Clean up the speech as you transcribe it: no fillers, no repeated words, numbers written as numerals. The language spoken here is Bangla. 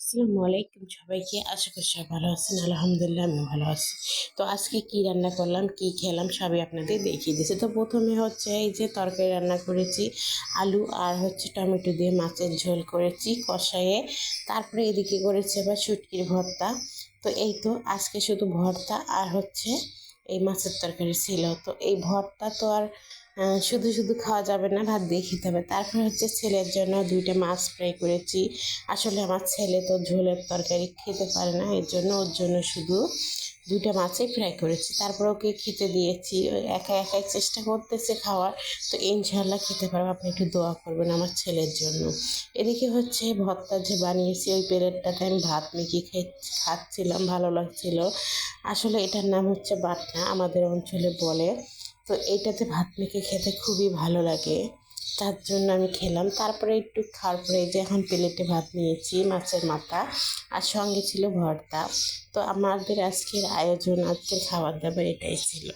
আসসালামু আলাইকুম সবাইকে। আশা করি সবাই ভালো আছেন। আলহামদুলিল্লাহ আমি ভালো আছি। তো আজকে কি রান্না করলাম, কি খেলাম সবই আপনাদের দেখিয়ে দিয়েছি। তো প্রথমে হচ্ছে এই যে তরকারি রান্না করেছি, আলু আর হচ্ছে টমেটো দিয়ে মাছের ঝোল করেছি কষায়ে। তারপরে এদিকে করেছি আবার শুটকির ভর্তা। তো এই তো আজকে শুধু ভর্তা আর হচ্ছে এই মাছের তরকারি ছিল। তো এই ভর্তা তো আর শুধু শুধু খাওয়া যাবে না, ভাত দিয়ে খেতে হবে। তারপরে হচ্ছে ছেলের জন্য 2টা মাছ ফ্রাই করেছি। আসলে আমার ছেলে তো ঝোলের তরকারি খেতে পারে না, এর জন্য ওর জন্য শুধু 2টা মাছই ফ্রাই করেছি। তারপর ওকে খেতে দিয়েছি। ও একা একাই চেষ্টা করতেছে খাওয়ার। তো ইনশাল্লাহ খেতে পারবো, আপনি একটু দোয়া করবেন আমার ছেলের জন্য। এদিকে হচ্ছে ভর্তা যে বানিয়েছি ওই প্লেটটাতে আমি ভাত মেখে খাচ্ছিলাম, ভালো লাগছিল। আসলে এটার নাম হচ্ছে বাটনা আমাদের অঞ্চলে বলে। তো এইটাতে ভাত মেখে খেতে খুবই ভালো লাগে, তার জন্য আমি খেলাম। তারপরে একটু খাওয়ার পরে এই যে এখন প্লেটে ভাত নিয়েছি, মাছের মাথা আর সঙ্গে ছিল ভর্তা। তো আমাদের আজকের আয়োজন, আজকের খাবার দাবার এটাই ছিল।